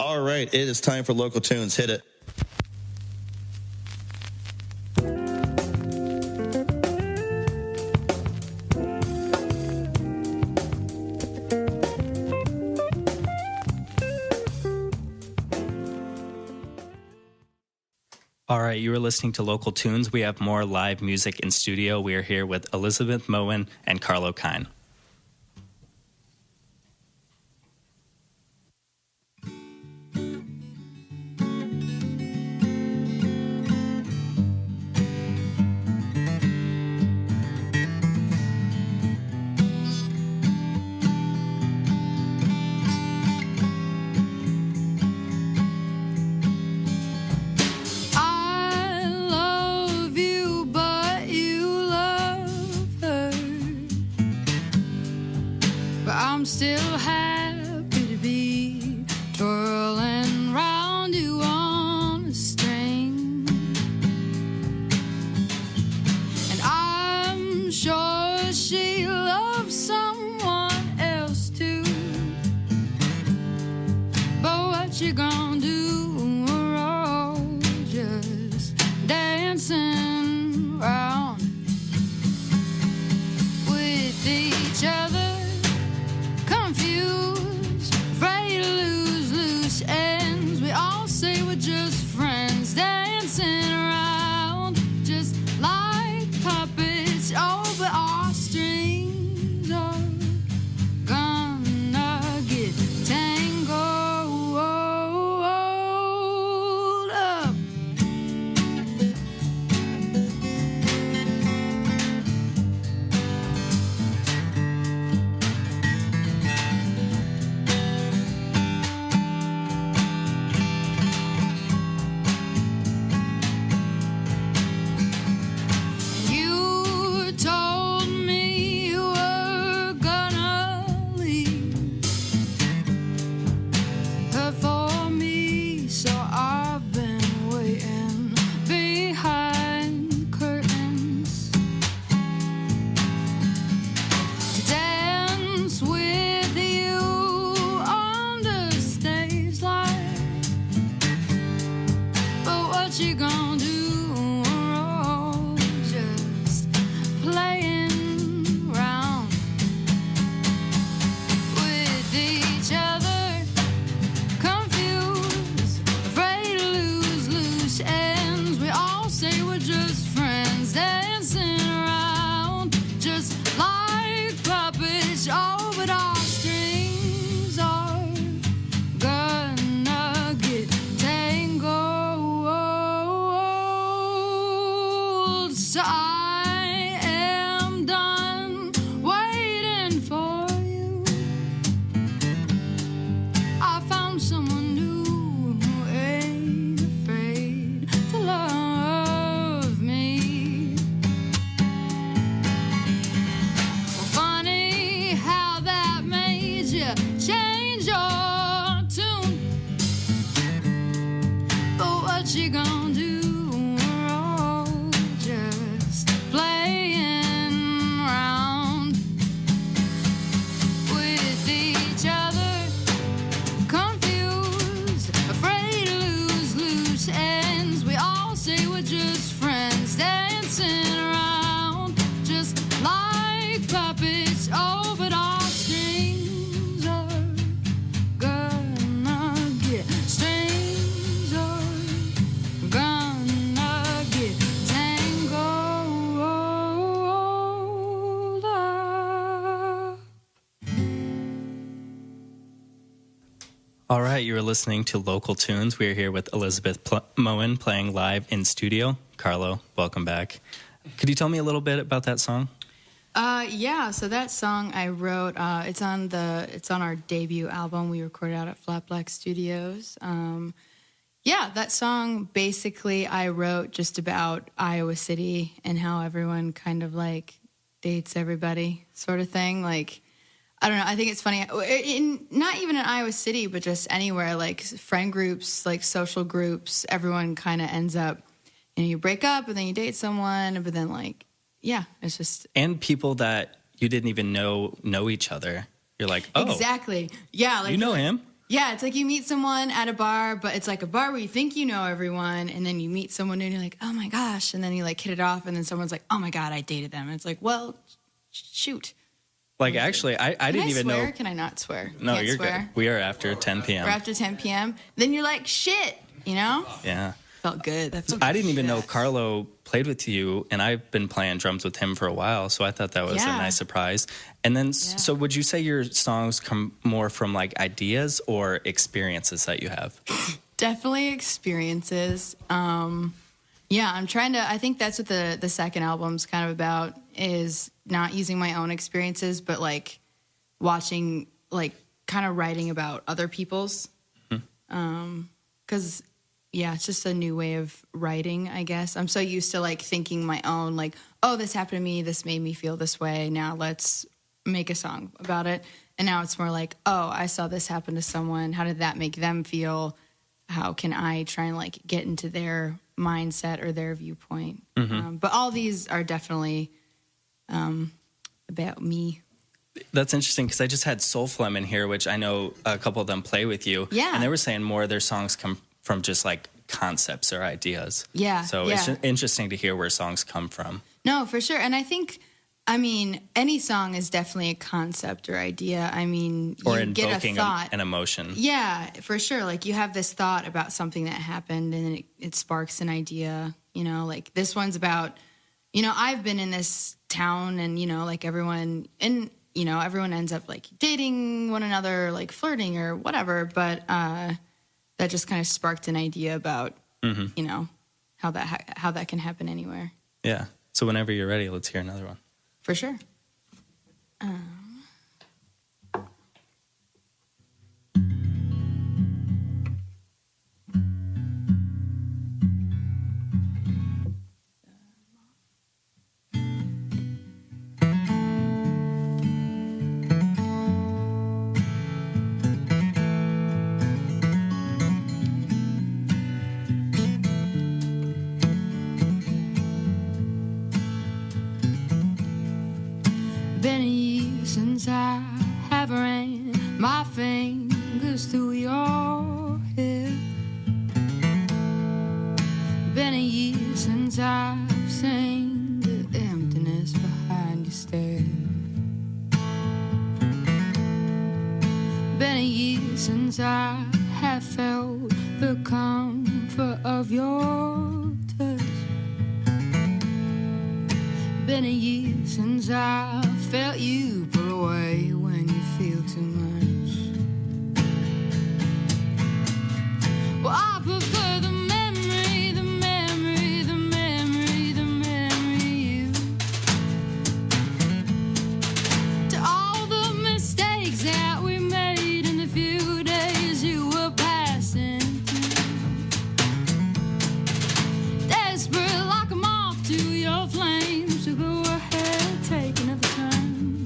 All right, it is time for Local Tunes. Hit it. All right, you are listening to Local Tunes. We have more live music in studio. We are here with Elizabeth Moen and Carlo Kine. Still happy to be twirling round you on a string, and I'm sure she loves someone else too, but what you gonna do? We're all just dancing around with each other, confused, afraid to lose loose ends. We all say we're just friends, dancing around just like puppets. Oh, but our strings are gonna get tangled up. You told me you were gonna leave her for me, so I've been waiting behind curtains to dance with you on the stage light. But what you gonna do? We're all just playing around with each other, confused, afraid to lose loose ends. We all say we're just friends, dancing around just like puppets. Oh, but our strings are gonna get tangled. So I am done waiting for you. I found someone new who ain't afraid to love me. Well, funny how that made you change your tune. But what you gonna do? We're all just playing around with each other, confused, afraid to lose loose ends. We all say we're just friends, dancing around just like puppets. Oh, but our strings are gonna get strings are gonna get tangled up. All right, you are listening to Local Tunes. We are here with Elizabeth Moen playing live in studio. Carlo, welcome back. Could you tell me a little bit about that song? Yeah, so that song I wrote, it's on our debut album we recorded out at Flat Black Studios. Yeah, that song basically I wrote just about Iowa City and how everyone kind of like dates everybody sort of thing. Like, I don't know, I think it's funny, not even in Iowa City, but just anywhere, like friend groups, like social groups, everyone kind of ends up, you break up and then you date someone, but then like, yeah, it's just... And people that you didn't even know each other. You're like, oh. Exactly. Yeah. Like, you know him? Yeah, it's like you meet someone at a bar, but it's like a bar where you think you know everyone, and then you meet someone and you're like, oh my gosh, and then you like hit it off, and then someone's like, oh my God, I dated them. And it's like, well, shoot. Like, actually, I didn't even swear? know. Can I not swear? No, Can't you're swear? good. We are after 10 p.m. We're after 10 p.m. Then you're like, shit, you know? Yeah. Felt good. That felt I didn't even know shit. Carlo played with you, and I've been playing drums with him for a while, so I thought that was a Yeah. nice surprise. And then, so would you say your songs come more from like ideas or experiences that you have? Definitely experiences. Yeah, I think that's what the second album's kind of about, is not using my own experiences, but like watching, like kind of writing about other people's. 'Cause yeah, it's just a new way of writing, I guess. I'm so used to like thinking my own, like, oh, this happened to me, this made me feel this way, now let's make a song about it. And now it's more like, oh, I saw this happen to someone, how did that make them feel? How can I try and like get into their mindset or their viewpoint? But all these are definitely about me. That's interesting because I just had Soulflem in here, which I know a couple of them play with you. Yeah. And they were saying more of their songs come from just like concepts or ideas. Yeah, So it's just interesting to hear where songs come from. No, for sure. And I think, I mean, any song is definitely a concept or idea. I mean, Or you get a invoking thought. an emotion. Yeah, for sure. Like you have this thought about something that happened and then it sparks an idea, you know, like this one's about, you know, I've been in this town and, you know, like everyone ends up like dating one another, like flirting or whatever. But that just kind of sparked an idea about, you know, how that can happen anywhere. Yeah. So whenever you're ready, let's hear another one. For sure. Been a year since I have ran my fingers through your hair. Been a year since I've seen the emptiness behind your stare. Been a year since I have felt the comfort of your touch. Been a year since I felt you pull away when you feel too much. Well, I prefer the memory, the memory, the memory, the memory you, to all the mistakes that we made in the few days you were passing through. Desperate like a moth to your flame, so go ahead, take another turn.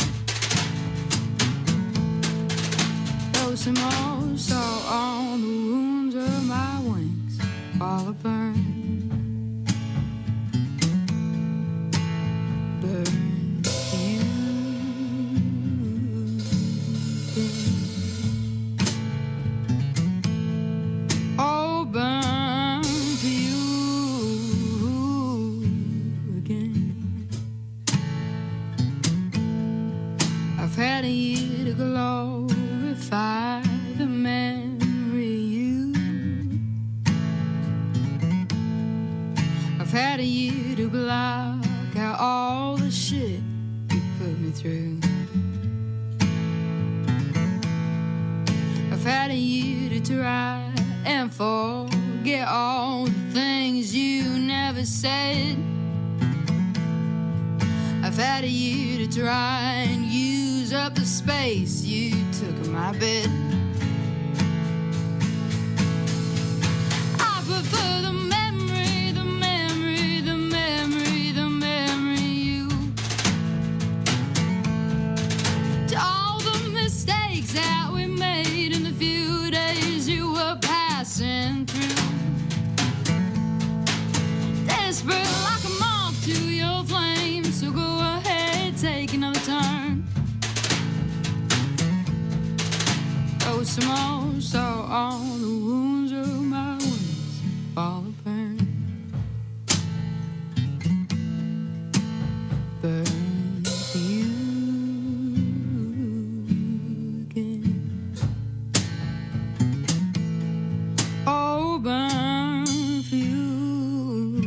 Throw some more salt on the wounds of my wings while I burn. Burn you. Oh, burn for you again. I've had a year to glorify the memory you. I've had a year to block out all the shit you put me through. I've had a year to try and forget all the things you never said. I've had a year to try and use up the space you took in my bed. I prefer the memory, the memory, the memory, the memory you, to all the mistakes that we made in the few days you were passing through. Desperate like a moth to your flame, so go ahead, take another turn. all burn. Burn for you again. Oh, burn for you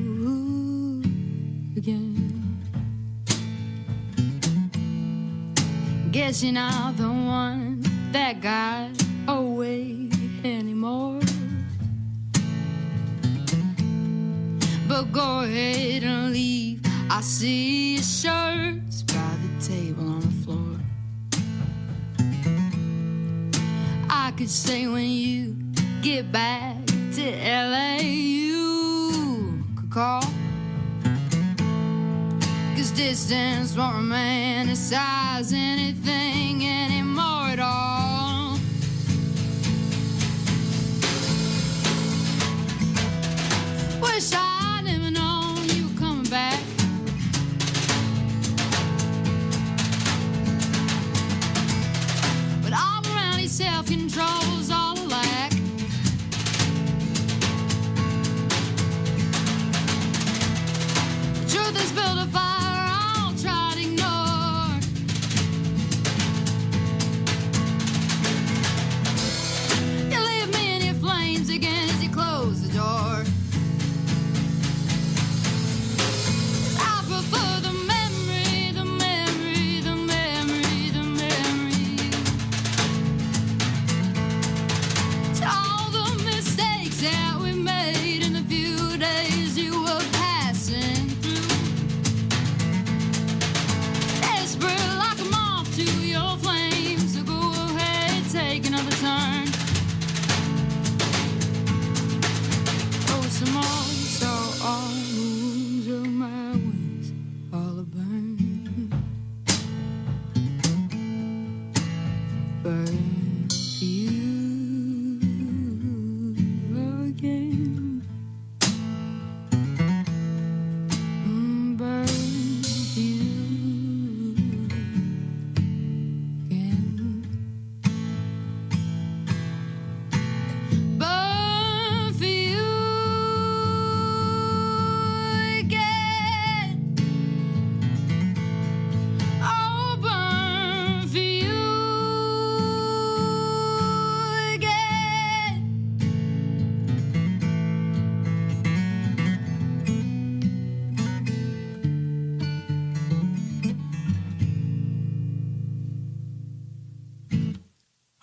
again. Guess you're not the one that got away anymore. But go ahead and leave. I see your shirts by the table on the floor. I could say when you get back to LA, you could call. 'Cause distance won't romanticize anything anymore at all. Wish I never known you were coming back. But all around your self-control's all a lack. The truth is built a fire I'll try to ignore. You leave me in your flames again as you close the door. I prefer the memory, the memory, the memory, the memory to all the mistakes that we made in the few days you were passing through. Desperate like a moth to your flames, so go ahead, take another turn. Oh, some more, so all the wounds of my wings all are burned. Burn for you again. Burn for you again. Burn for you again. Oh, burn for you again.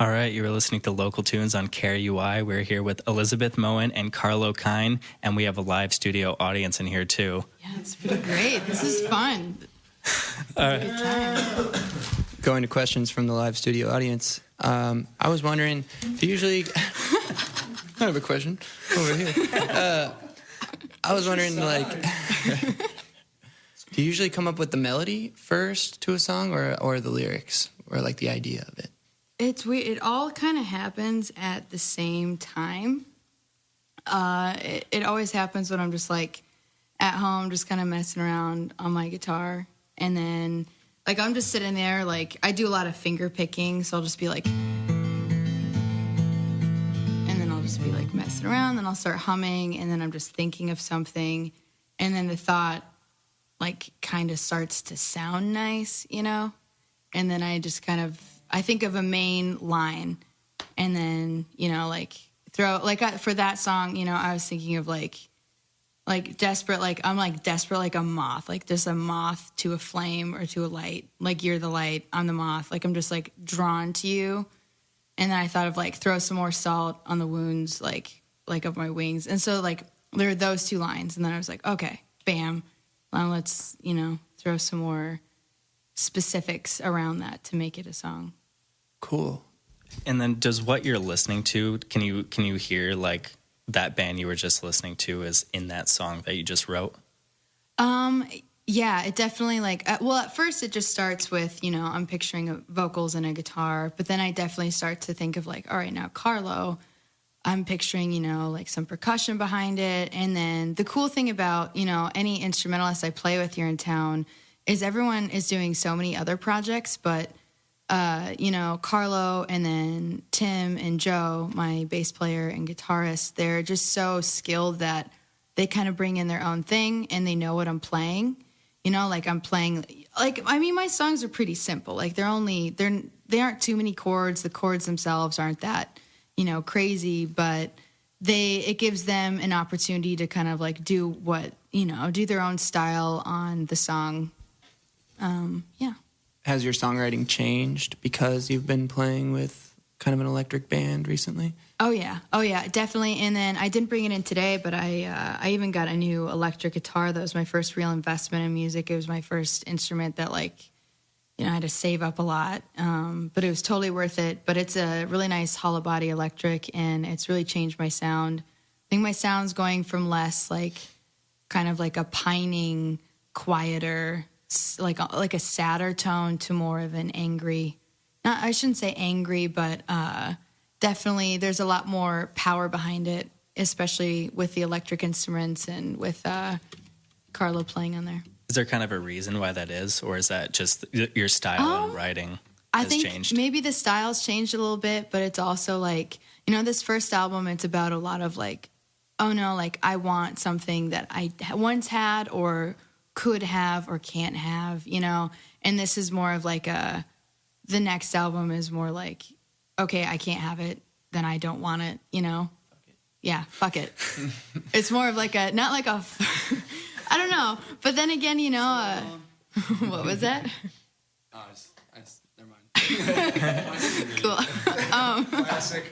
All right, you were listening to Local Tunes on KRUI. We're here with Elizabeth Moen and Carlo Kine, and we have a live studio audience in here too. Yeah, it's pretty great. This is fun. Good time. Going to questions from the live studio audience. I was wondering, do you usually... I have a question over here. I was wondering, like, do you usually come up with the melody first to a song or the lyrics or, like, the idea of it? It's weird. It all kind of happens at the same time. It always happens when I'm just like at home, just kind of messing around on my guitar. And then like I'm just sitting there, like I do a lot of finger picking. So I'll just be like, and then I'll just be like messing around. Then I'll start humming. And then I'm just thinking of something. And then the thought like kind of starts to sound nice, you know? And then I just kind of, I think of a main line and then, you know, like throw, like for that song, you know, I was thinking of like desperate, like I'm like desperate like a moth, like just a moth to a flame or to a light. Like you're the light, I'm the moth. Like I'm just like drawn to you. And then I thought of like throw some more salt on the wounds, like of my wings. And so like there are those two lines. And then I was like, okay, bam. Now let's, you know, throw some more specifics around that to make it a song. Cool. And then does what you're listening to, can you hear like that band you were just listening to is in that song that you just wrote? Yeah, it definitely like, well, at first it just starts with, you know, I'm picturing vocals and a guitar, but then I definitely start to think of like, all right, now Carlo, I'm picturing, you know, like some percussion behind it. And then the cool thing about, you know, any instrumentalist I play with here in town is everyone is doing so many other projects, but Carlo and then Tim and Joe, my bass player and guitarist, they're just so skilled that they kind of bring in their own thing and they know what I'm playing. Like I'm playing, my songs are pretty simple. Like they aren't too many chords. The chords themselves aren't that, crazy, but it gives them an opportunity to kind of like do their own style on the song. Yeah. Has your songwriting changed because you've been playing with kind of an electric band recently? Oh yeah, definitely. And then I didn't bring it in today, but I even got a new electric guitar. That was my first real investment in music. It was my first instrument that I had to save up a lot, but it was totally worth it. But it's a really nice hollow body electric, and it's really changed my sound. I think my sound's going from less kind of like a pining, quieter, like a sadder tone to more of an angry. I shouldn't say angry, but definitely there's a lot more power behind it, especially with the electric instruments and with Carlo playing on there. Is there kind of a reason why that is, or is that just your style and writing has changed? I think maybe the style's changed a little bit, but it's also this first album, it's about a lot of I want something that I once had or could have or can't have, and this is more of the next album is more like, okay, I can't have it, then I don't want it, Yeah, fuck it. It's more of not like a, I don't know. But then again, what was that? Never mind. Cool. Classic.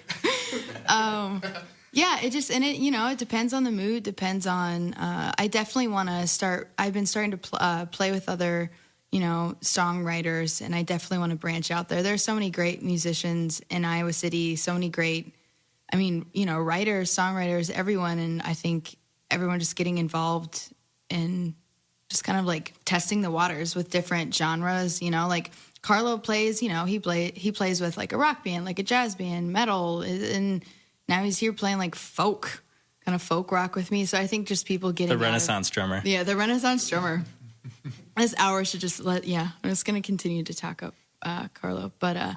Yeah, it depends on the mood, depends on, I definitely want to I've been starting to play with other, songwriters, and I definitely want to branch out there. There's so many great musicians in Iowa City, so many great, writers, songwriters, everyone, and I think everyone just getting involved in just kind of testing the waters with different genres, Carlo plays, he plays with a rock band, a jazz band, metal, and now he's here playing folk, kind of folk rock with me. So I think just people getting the Renaissance drummer. Yeah, the Renaissance drummer. This hour should just I'm just going to continue to talk up Carlo. But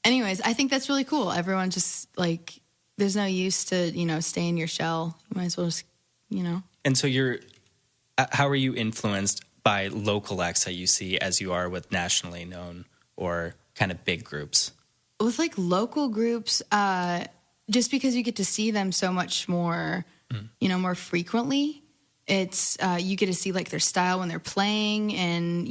anyways, I think that's really cool. Everyone just there's no use to, stay in your shell. You might as well just, And so how are you influenced by local acts that you see as you are with nationally known or kind of big groups? With local groups, just because you get to see them so much more, more frequently, it's you get to see their style when they're playing, and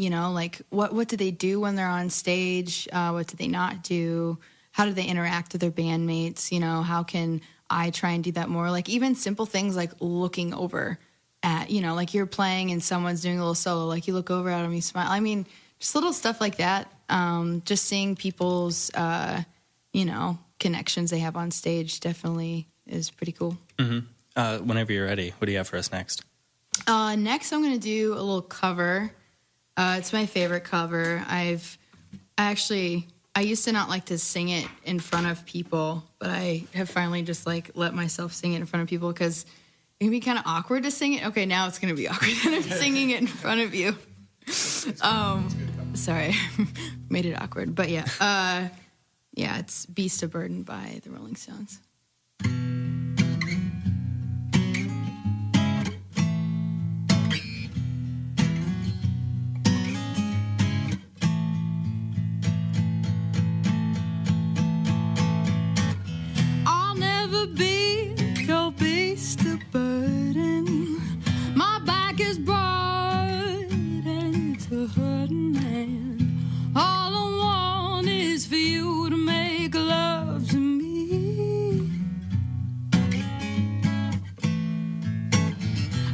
what do they do when they're on stage? What do they not do? How do they interact with their bandmates? How can I try and do that more? Even simple things like looking over at, you're playing and someone's doing a little solo, you look over at them, you smile. I mean, just little stuff like that. Just seeing people's, connections they have on stage definitely is pretty cool. Mm-hmm. Whenever you're ready, what do you have for us next? Next, I'm going to do a little cover. It's my favorite cover. I used to not like to sing it in front of people, but I have finally just let myself sing it in front of people because it can be kind of awkward to sing it. Okay, now it's going to be awkward that I'm singing it in front of you. Sorry, made it awkward, but yeah. It's Beast of Burden by the Rolling Stones. I'll never be your beast of burden. My back is broad and to hurting man. All I want is for you to make love to me.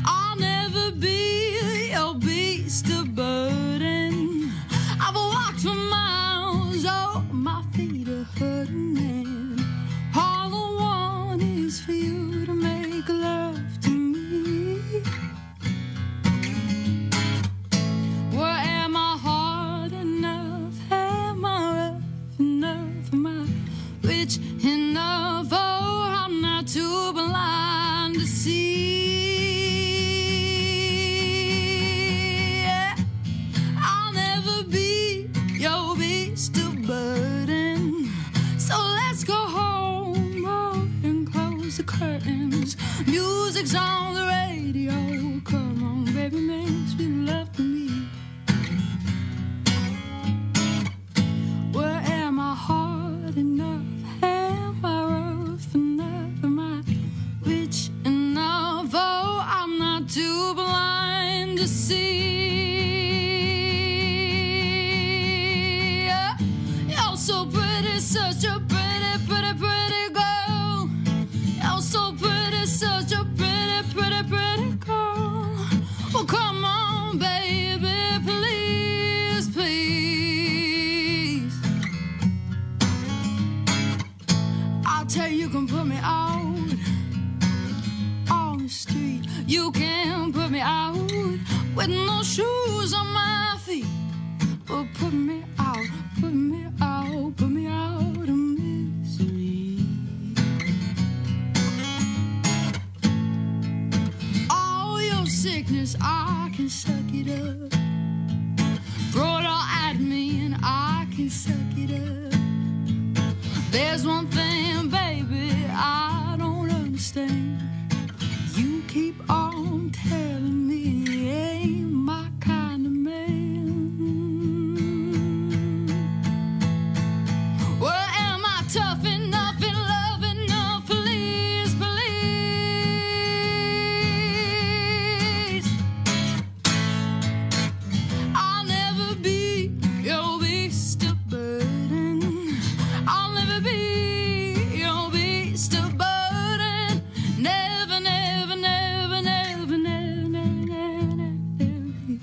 I'll never be your beast of burden. I've walked for miles, oh, my feet are hurting, and all I want is for you to make love to me. Well, am I hard enough? Am I rough enough? Am I rich enough? Oh, I'm not too blind to see. Yeah. I'll never be your beast of burden. friends. Music's on the radio. Come on, baby, make sweet love to me. Well, am I hard enough? Am I rough enough? Am I rich enough? Oh, I'm not too blind to see. You're so pretty, such a pretty, pretty, pretty girl. You're so pretty, such a pretty, pretty, pretty girl. Well, come on, baby, please, please. I'll tell you, you can put me out on the street. You can put me out with no shoes on my feet. But put me out, put me out, put me out of misery. All your sickness, I can suck it up. Throw it all at me and I can suck it up. There's one thing, baby, I don't understand. You keep on telling me you ain't my kind of man. Well, am I tough enough and love enough? Please, please. I'll never be your beast of burden. I'll never be your beast of burden. Never, never, never, never, never, never, never, never be.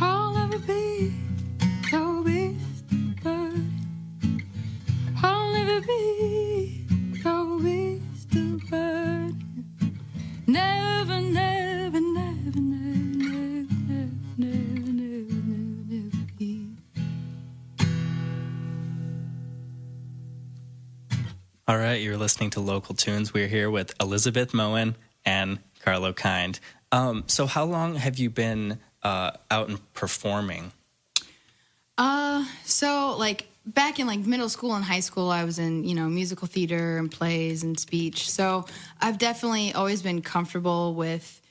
I'll never be your beast of burden. I'll never be your beast of burden. Never, never, never, never, never, never, never, never, never be. All right, you're listening to Local Tunes. We're here with Elizabeth Moen and Carlo Kind. So how long have you been out and performing? So like back in like middle school and high school, I was in, musical theater and plays and speech. So I've definitely always been comfortable with,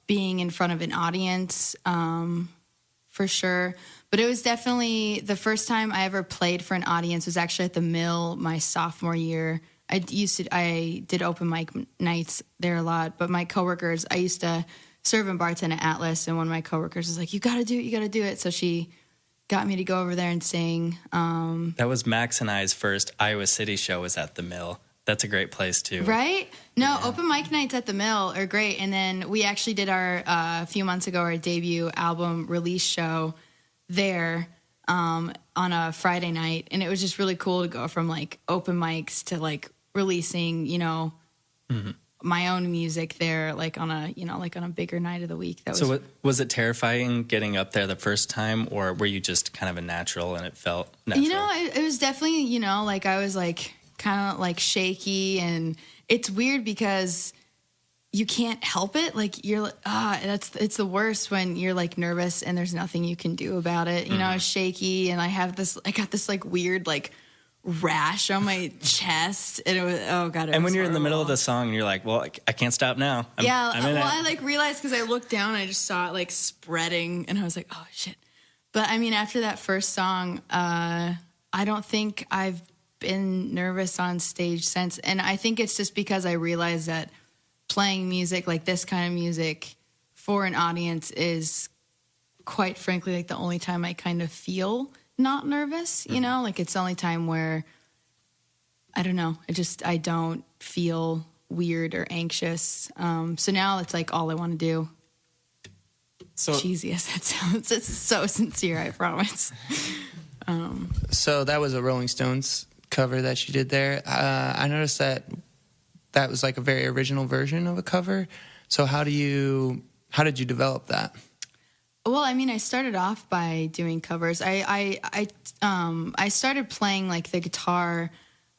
being in front of an audience, for sure. But it was definitely the first time I ever played for an audience was actually at the Mill my sophomore year. I did open mic nights there a lot, but my coworkers, I used to serve and bartend at Atlas, and one of my coworkers was like, you got to do it. So she got me to go over there and sing. That was Max and I's first Iowa City show was at the Mill. That's a great place, too. Right? No, open mic nights at the Mill are great. And then we actually did our, a few months ago, our debut album release show there on a Friday night. And it was just really cool to go from, like, open mics to, like, releasing, my own music there, like on a bigger night of the week. So was it terrifying getting up there the first time, or were you just kind of a natural and it felt natural? It was definitely, like I was like kind of like shaky, and it's weird because you can't help it. Like you're like, it's the worst when you're like nervous and there's nothing you can do about it. I was shaky, and I got this like weird like rash on my chest, and it was and when you're in the middle of the song and you're like, well, I can't stop now. I like realized because I looked down and I just saw it like spreading, and I was like, oh shit. But I mean, after that first song, I don't think I've been nervous on stage since, and I think it's just because I realized that playing music, like this kind of music for an audience, is quite frankly like the only time I kind of feel not nervous, like it's the only time where I don't know, I don't feel weird or anxious. So now it's like all I want to do. So cheesy as that sounds, it's so sincere, I promise. So that was a Rolling Stones cover that you did there. I noticed that was like a very original version of a cover. So how did you develop that? Well, I mean, I started off by doing covers. I started playing like the guitar,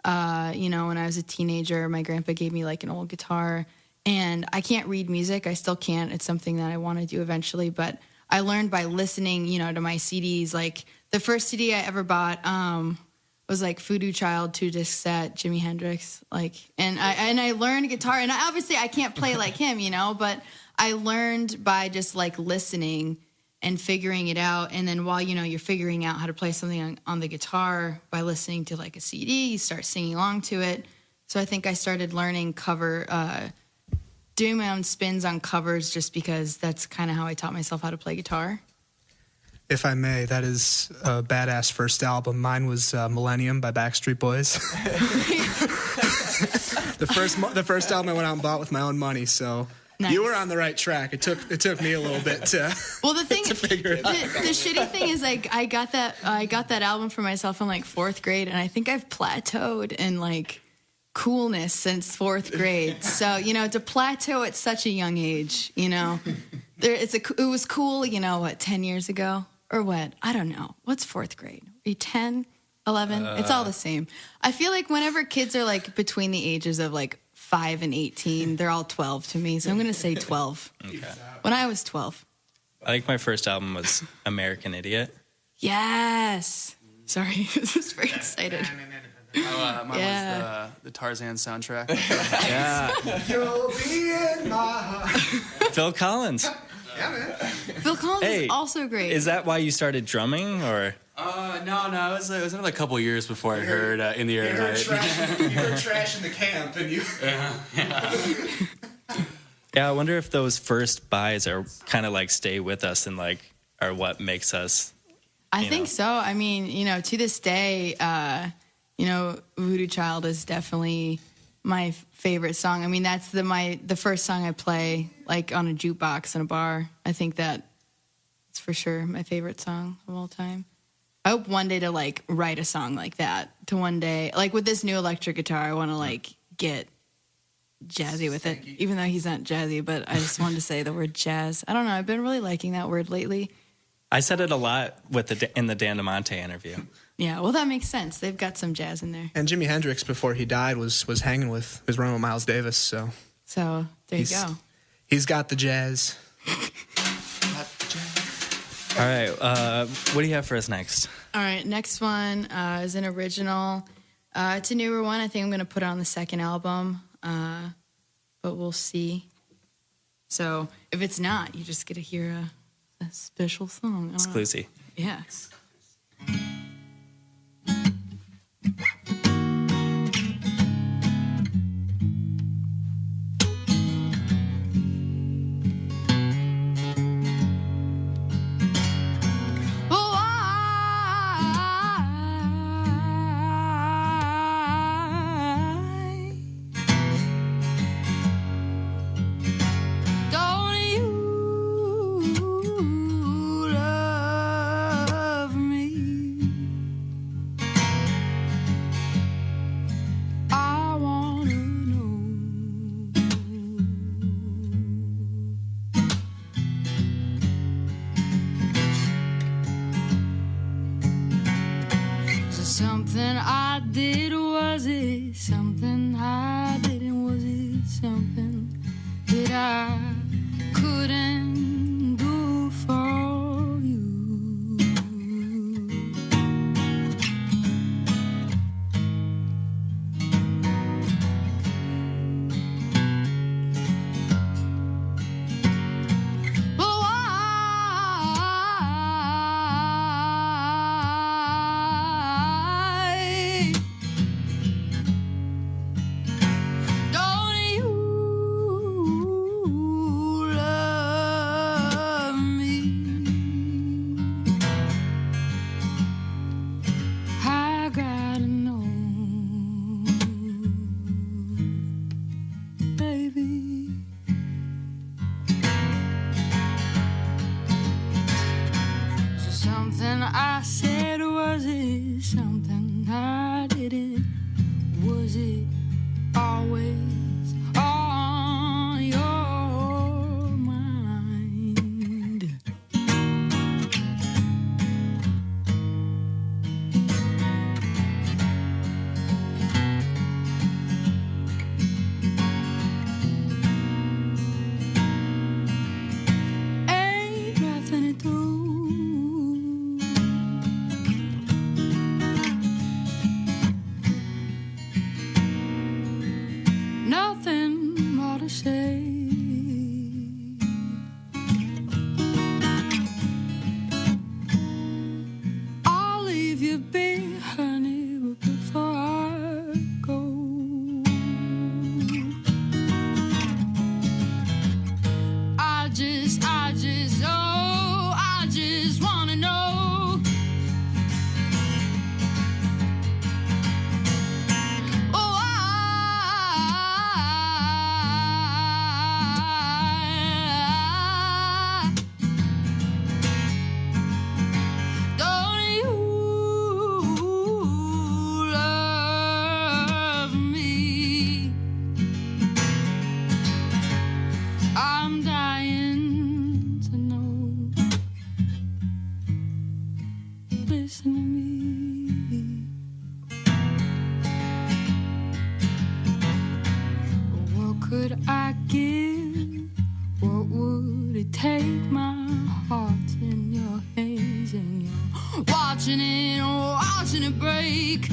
when I was a teenager. My grandpa gave me like an old guitar, and I can't read music. I still can't. It's something that I want to do eventually. But I learned by listening, to my CDs. Like the first CD I ever bought was like Voodoo Child, 2-disc set, Jimi Hendrix, like, and I learned guitar, and obviously I can't play like him, you know, but I learned by just like listening and figuring it out. And then while, you know, you're figuring out how to play something on the guitar by listening to like a CD, you start singing along to it. So I think I started learning doing my own spins on covers just because that's kind of how I taught myself how to play guitar. If I may, that is a badass first album. Mine was Millennium by Backstreet Boys. The first album I went out and bought with my own money, so nice. You were on the right track. It took me a little bit to to figure it out. The shitty thing is like I got that album for myself in like 4th grade, and I think I've plateaued in like coolness since 4th grade. So, you know, to plateau at such a young age, you know, it was cool, you know, what, 10 years ago or what? I don't know. What's 4th grade? Are you 10, 11? It's all the same. I feel like whenever kids are like between the ages of like 5 and 18, they're all 12 to me. So I'm going to say 12. Okay. When I was 12. I think my first album was American Idiot. Yes. Sorry. I was very excited. Mine was the Tarzan soundtrack. Yeah. You'll be in my heart. Phil Collins. Yeah, man. Phil Collins is also great. Is that why you started drumming, or? No. It was another couple years before I heard In the Air Tonight. You heard trash in the camp, and you. Yeah, I wonder if those first buys are kind of like stay with us and like are what makes us. I think so. I mean, you know, to this day, you know, Voodoo Child is definitely my favorite song. I mean, that's the first song I play like on a jukebox in a bar. I think that it's for sure my favorite song of all time. I hope one day to like write a song like that. To one day, like with this new electric guitar, I want to like get jazzy with it. Even though he's not jazzy, but I just wanted to say the word jazz. I don't know. I've been really liking that word lately. I said it a lot in the Dan DeMonte interview. Yeah, well, that makes sense. They've got some jazz in there. And Jimi Hendrix, before he died, was hanging with Miles Davis. So there you go. He's got the jazz. All right, what do you have for us next? All right, next one is an original. It's a newer one. I think I'm going to put it on the second album, but we'll see. So if it's not, you just get to hear a special song. Exclusive. Yeah. Something I did, was it something I didn't? Was it something that I couldn't do for you? Well, something I said, was it something I didn't? Was it always on your mind? Ain't nothing to do. would I give? What would it take? My heart's in your hands and you're watching it break.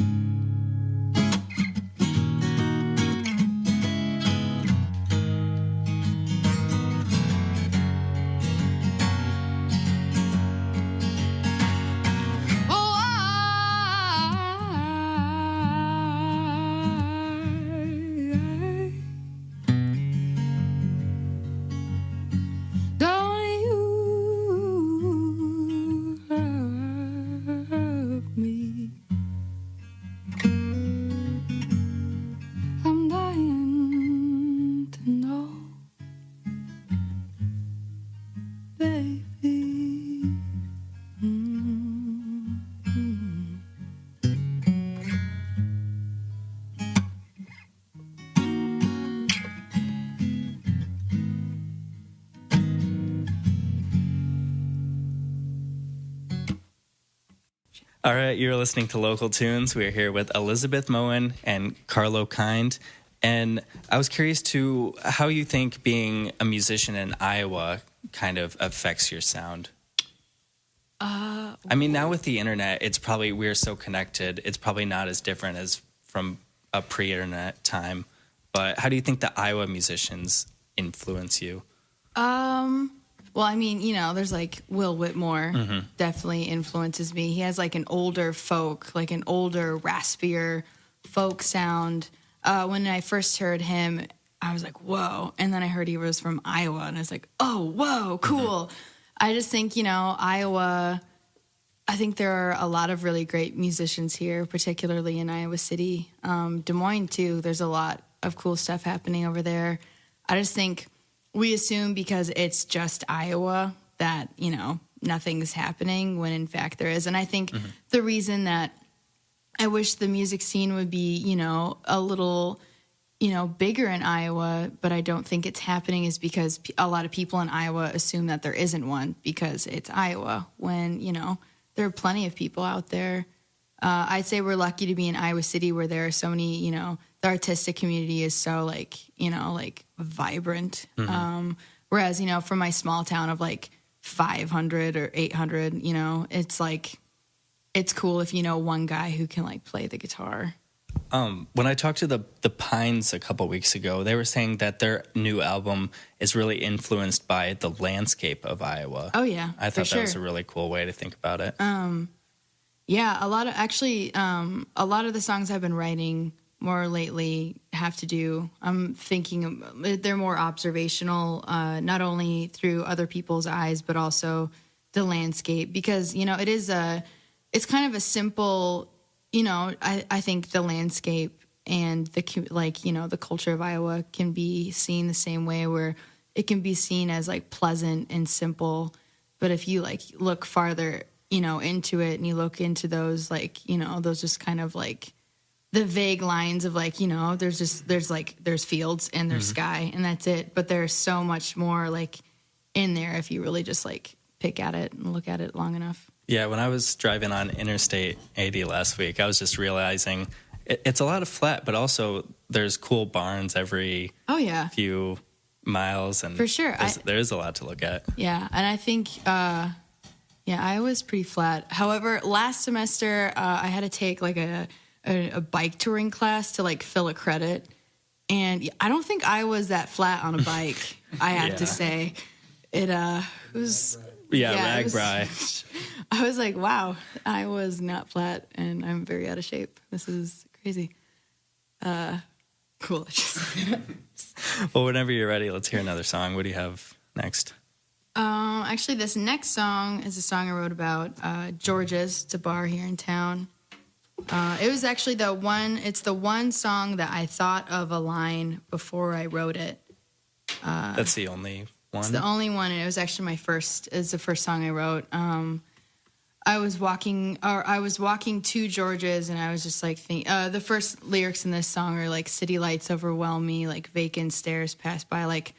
All right, you're listening to Local Tunes. We're here with Elizabeth Moen and Carlo Kind. And I was curious to how you think being a musician in Iowa kind of affects your sound. I mean, now with the internet, it's probably, we're so connected. It's probably not as different as from a pre-internet time. But how do you think the Iowa musicians influence you? Well, I mean, you know, there's like Will Whitmore definitely influences me. He has like an older folk, like an older, raspier folk sound. When I first heard him, I was like, whoa. And then I heard he was from Iowa, and I was like, oh, whoa, cool. I just think, you know, Iowa, I think there are a lot of really great musicians here, particularly in Iowa City. Des Moines, too, there's a lot of cool stuff happening over there. I just think we assume because it's just Iowa that, you know, nothing's happening when in fact there is. And I think the reason that I wish the music scene would be, you know, a little, you know, bigger in Iowa, but I don't think it's happening is because a lot of people in Iowa assume that there isn't one because it's Iowa when, you know, there are plenty of people out there. I'd say we're lucky to be in Iowa City where there are so many, you know, the artistic community is so like, you know, like vibrant. Whereas, you know, from my small town of like 500 or 800, you know, it's like, it's cool if you know one guy who can like play the guitar. When I talked to the Pines a couple weeks ago, they were saying that their new album is really influenced by the landscape of Iowa. Oh yeah, I thought that was a really cool way to think about it. Yeah, a lot of the songs I've been writing more lately have to do, I'm thinking they're more observational, not only through other people's eyes, but also the landscape, because, you know, it's kind of a simple, you know, I think the landscape and like, you know, the culture of Iowa can be seen the same way, where it can be seen as like pleasant and simple. But if you like look farther, you know, into it and you look into those, like, you know, those just kind of like the vague lines of like, you know, there's fields and there's sky and that's it. But there's so much more like in there if you really just like pick at it and look at it long enough. Yeah, when I was driving on Interstate 80 last week, I was just realizing it's a lot of flat, but also there's cool barns every few miles. And for sure, there is a lot to look at. Yeah, and I think, Iowa's pretty flat. However, last semester, I had to take like a bike touring class to like fill a credit. And I don't think Iowa's that flat on a bike, I have to say. It was... RAGBRAI. I was like, wow, I was not flat, and I'm very out of shape. This is crazy. Cool. Well, whenever you're ready, let's hear another song. What do you have next? Actually, this next song is a song I wrote about George's. It's a bar here in town. It was actually the one song that I thought of a line before I wrote it. That's the only one? It's the only one, and it was actually it's the first song I wrote. I was walking to George's, and I was just like, the first lyrics in this song are like, city lights overwhelm me, like vacant stairs pass by. Like,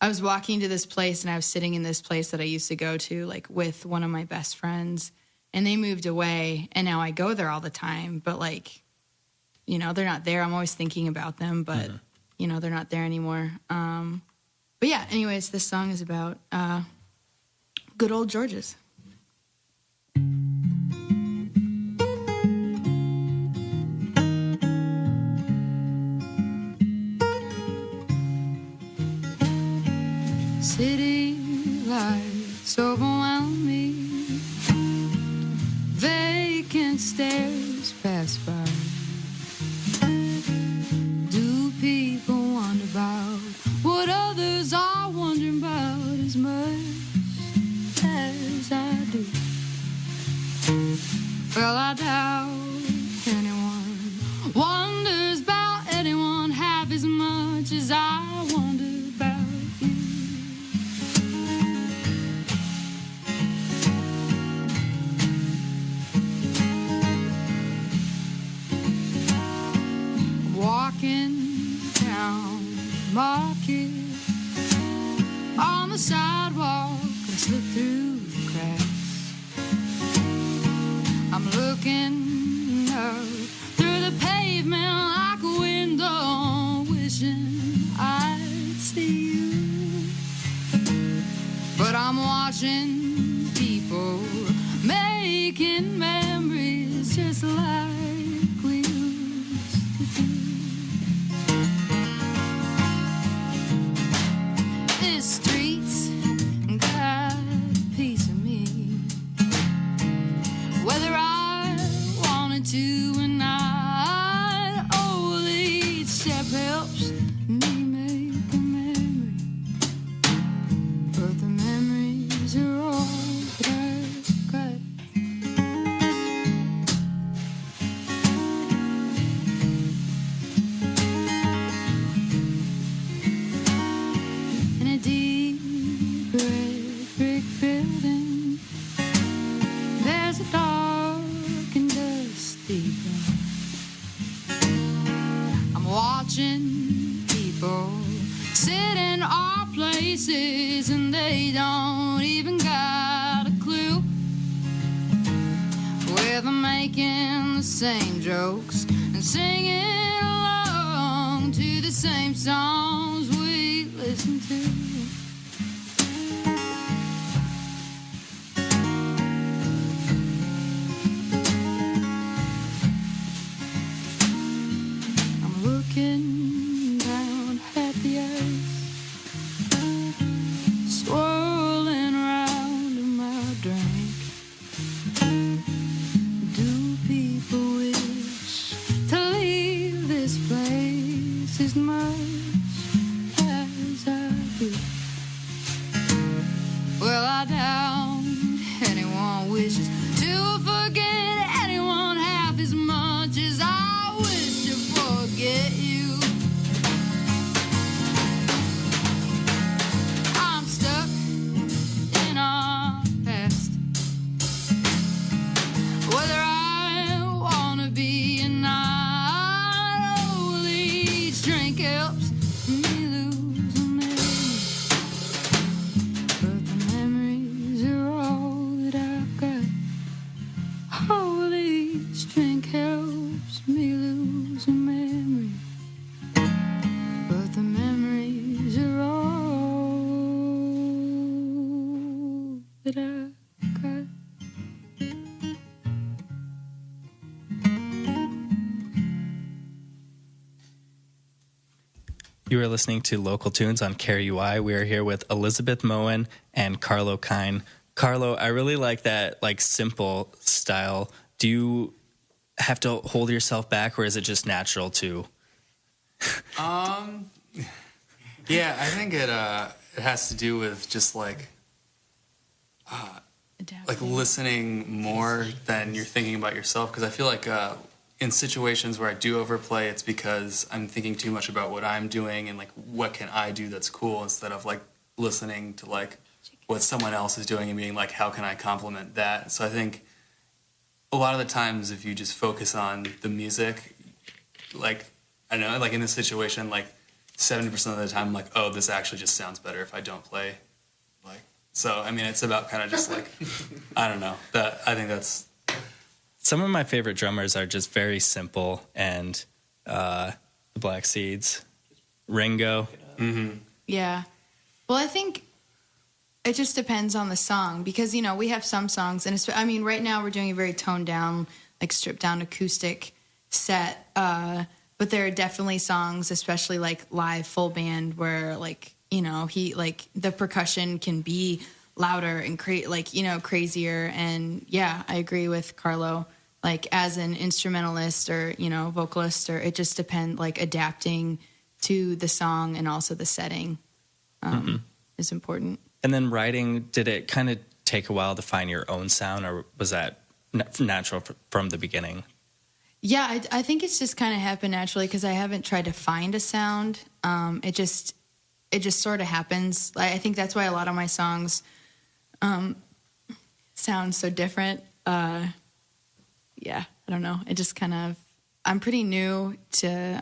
I was walking to this place, and I was sitting in this place that I used to go to, like with one of my best friends, and they moved away, and now I go there all the time. But like, you know, they're not there. I'm always thinking about them, but they're not there anymore. But yeah, anyways, this song is about good old George's. City lights overwhelm me. Vacant stairs pass by. Do people wonder about what others are wondering about as much as I do? Well, I doubt anyone wonders about anyone half as much as I wonder about you. Walking down Market on the sidewalk and slip through the cracks. I'm looking up through the pavement like a window, wishing I'd see you. But I'm watching people making memories just like we used to do. This street's got a piece of me, whether I wanted to or not. Oh, each step helps me make a memory, but the memories are all that I've got. In a deep red brick building, there's a dark and dusty room. I'm watching people sit in our places, and they don't even got a clue. Where they're making the same jokes and singing along to the same songs we listen to. I'm looking down at the ice, swirling around in my drink. Do people wish to leave this place as much as I do? Well, I doubt anyone wishes to forget anyone half as much as I wish to forget you. I'm stuck in our past, whether I wanna be or not. Oh, each drink helps me lose a memory, but the memories are all that I've got. Oh, each drink helps me lose a memory, but the memories are all that I've got. You are listening to Local Tunes on KRUI. We are here with Elizabeth Moen and Carlo Kine. Carlo, I really like that simple style. Do you have to hold yourself back, or is it just natural too? Yeah, I think it has to do with just like listening more than you're thinking about yourself. Because I feel like in situations where I do overplay, it's because I'm thinking too much about what I'm doing and like what can I do that's cool, instead of like listening to like what someone else is doing and being like, how can I complement that? So I think a lot of the times if you just focus on the music, like I don't know, like in this situation, like 70% of the time I'm like, oh, this actually just sounds better if I don't play. Like, so I mean, it's about kind of just like I don't know, that I think that's. Some of my favorite drummers are just very simple, and the Black Seeds. Ringo. Mm-hmm. Yeah. Well, I think it just depends on the song because, you know, we have some songs, and I mean, right now we're doing a very toned down, like stripped down acoustic set. But there are definitely songs, especially like live full band, where like, you know, the percussion can be louder and crazier. And yeah, I agree with Carlo. Like as an instrumentalist or, you know, vocalist, or it just depends, like adapting to the song and also the setting is important. And then writing, did it kind of take a while to find your own sound, or was that natural from the beginning? Yeah, I think it's just kind of happened naturally because I haven't tried to find a sound. It just sort of happens. I think that's why a lot of my songs sound so different. Yeah, I don't know. It just kind of, I'm pretty new to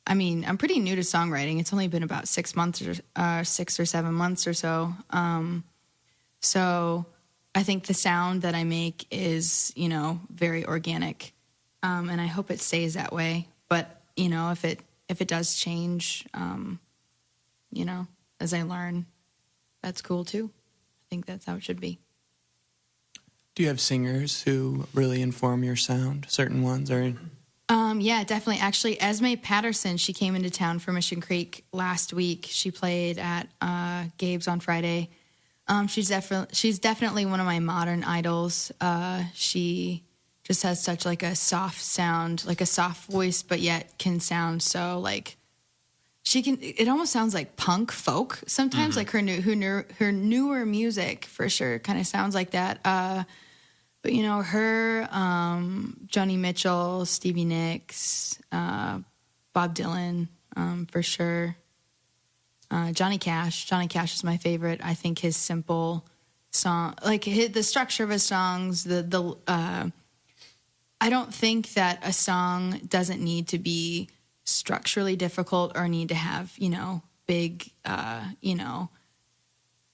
songwriting. It's only been about 6 or 7 months or so. So I think the sound that I make is, you know, very organic. And I hope it stays that way. But, you know, if it does change, you know, as I learn, that's cool too. I think that's how it should be. Do you have singers who really inform your sound, certain ones? Or Yeah, definitely. Actually, Esme Patterson, she came into town from Mission Creek last week. She played at Gabe's on Friday. She's definitely one of my modern idols. She just has such like a soft sound, like a soft voice, but yet can sound so like it almost sounds like punk folk sometimes. Like her newer music for sure kind of sounds like that. But you know, her, Joni Mitchell, Stevie Nicks, Bob Dylan, for sure. Johnny Cash. Johnny Cash is my favorite. I think his simple song, like the structure of his songs, I don't think that a song doesn't need to be structurally difficult or need to have, you know, big, you know,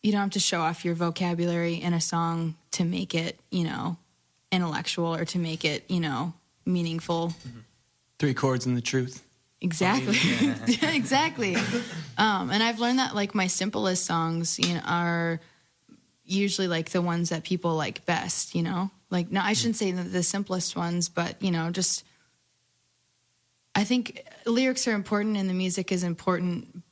you don't have to show off your vocabulary in a song to make it, you know, intellectual or to make it, you know, meaningful. 3 chords and the truth. Exactly. Yeah, exactly. And I've learned that like my simplest songs, you know, are usually like the ones that people like best, you know, like, no, I shouldn't say the simplest ones, but you know, just, I think lyrics are important and the music is important,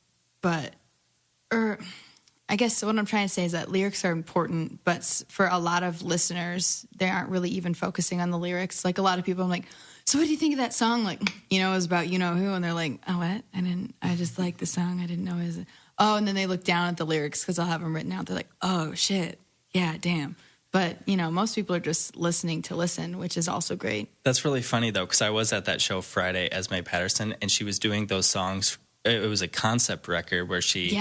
I guess what I'm trying to say is that lyrics are important, but for a lot of listeners, they aren't really even focusing on the lyrics. Like a lot of people, I'm like, so what do you think of that song? Like, you know, it was about you know who, and they're like, oh, what? I just like the song. I didn't know it was. Oh, and then they look down at the lyrics because I'll have them written out. They're like, oh shit, yeah, damn. But you know, most people are just listening to listen, which is also great. That's really funny though, because I was at that show Friday, Esme Patterson, and she was doing those songs. It was a concept record where she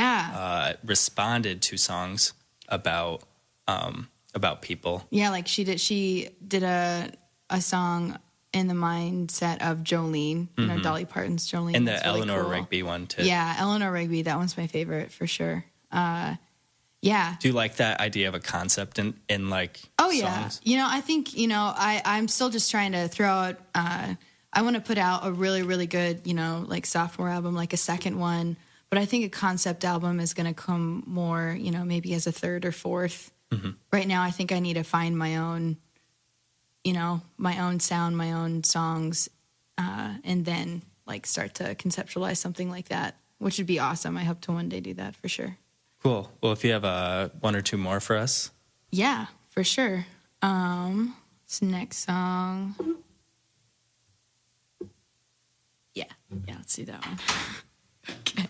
responded to songs about people. Yeah, like she did a song in the mindset of Jolene, you know, Dolly Parton's Jolene. And the really Eleanor cool. Rigby one too. Yeah, Eleanor Rigby, that one's my favorite for sure. Yeah. Do you like that idea of a concept in like songs? You know, I think, you know, I'm still just trying to throw out, I want to put out a really, really good, you know, like sophomore album, like a second one. But I think a concept album is going to come more, you know, maybe as a third or fourth. Right now, I think I need to find my own, you know, my own sound, my own songs, and then like start to conceptualize something like that, which would be awesome. I hope to one day do that for sure. Cool. Well, if you have one or two more for us. Yeah, for sure. This next song. Yeah, let's do that one. Okay.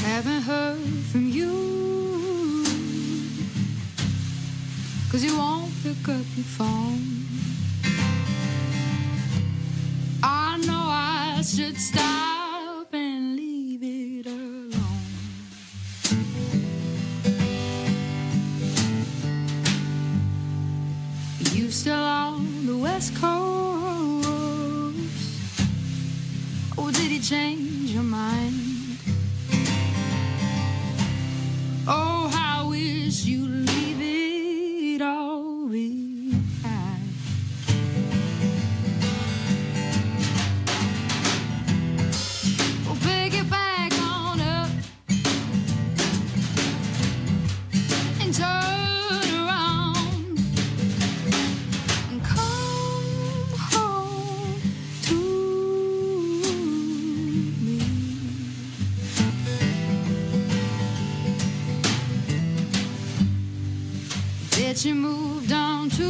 Haven't heard from you 'cause you won't pick up your phone. I know I should stop and leave it alone. Bet you moved on to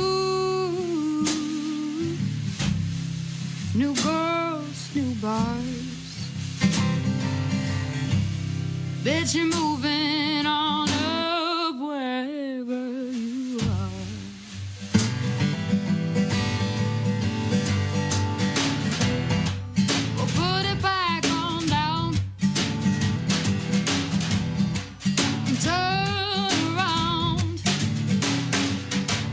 new girls, new bars. Bet you're moving on up wherever you are. Well, put it back on down and turn around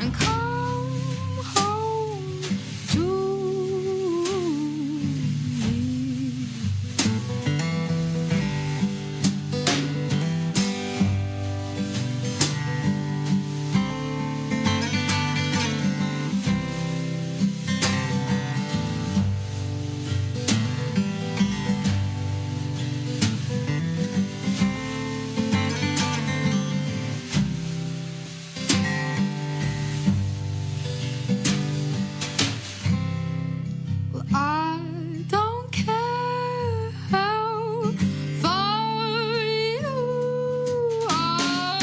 and come home to me. Well, I don't care how far you are.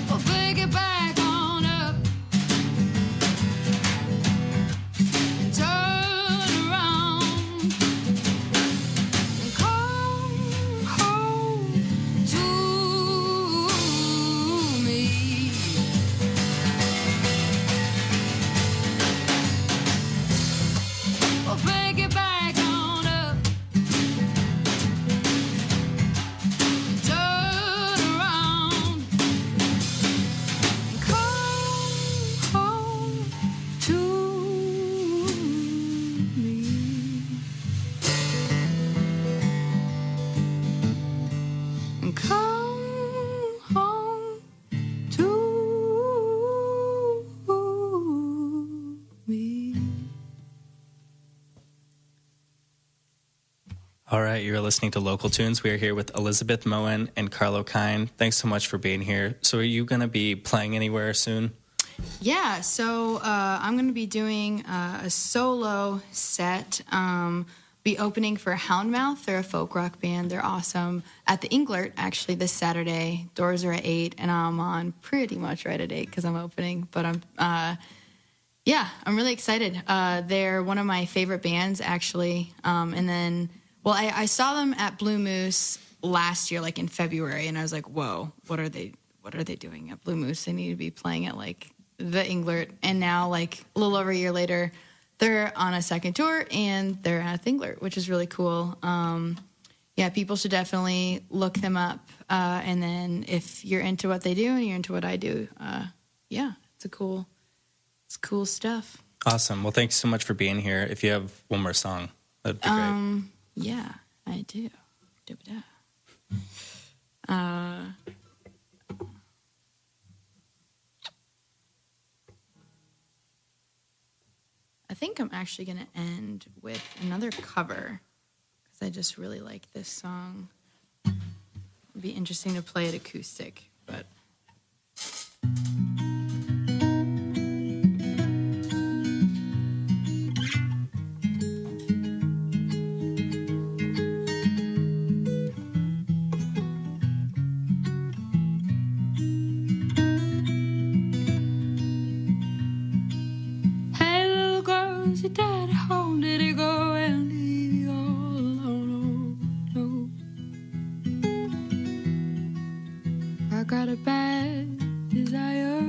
Well, pick it back on up and turn around and come home to me. Well, pick it back on up and turn around and come home to me. And come home to me. All right, you're listening to Local Tunes. We are here with Elizabeth Moen and Carlo Kine. Thanks so much for being here. So, are you going to be playing anywhere soon? Yeah, so I'm going to be doing a solo set. Be opening for Houndmouth. They're a folk rock band. They're awesome. At the Englert, actually, this Saturday. Doors are at 8, and I'm on pretty much right at 8 because I'm opening. But I'm really excited. They're one of my favorite bands, actually. And then, well, I saw them at Blue Moose last year, like in February, and I was like, whoa, what are they doing at Blue Moose? They need to be playing at like the Englert. And now, like a little over a year later, they're on a second tour and they're at the Englert, which is really cool. People should definitely look them up. And then if you're into what they do and you're into what I do, it's cool stuff. Awesome. Well, thanks so much for being here. If you have one more song, that'd be great. Yeah, I do. I think I'm actually going to end with another cover because I just really like this song. It'd be interesting to play it acoustic, but... Hey, little girl, is your daddy home? Did he go and leave you all alone? Oh, no. I got a bad desire.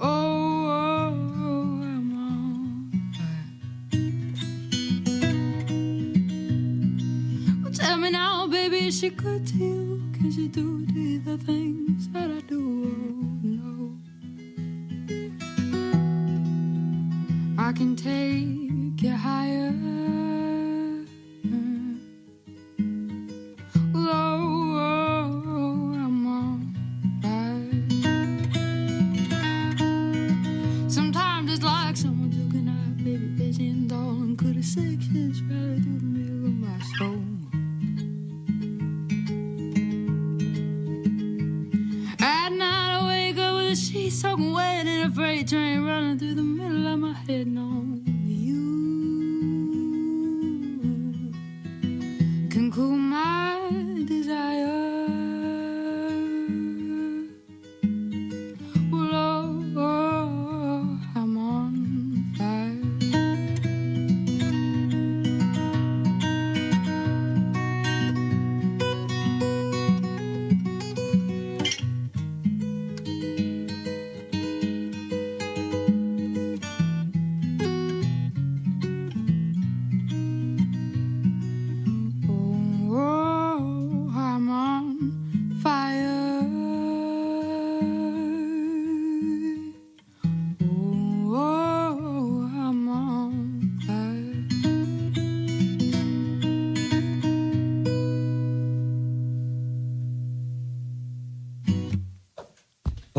Oh, I'm on fire. Well, tell me now, baby, is she good to you? Can she do the things that I do? Oh, no. I can take you higher. Oh, I'm on fire. Sometimes it's like someone's looking at baby, busy and dull, and could have 6 inches right through the middle of my soul. At night I wake up with a sheet soaking wet and a freight train running through the middle of my head, and only you can cool my desire.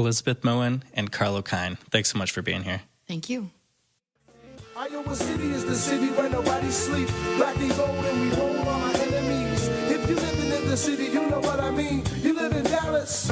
Elizabeth Moen and Carlo Kine. Thanks so much for being here. Thank you. Iowa City is the city where nobody sleep. Black and gold and we roll on our enemies. If you living in the city, you know what I mean. You live in Dallas.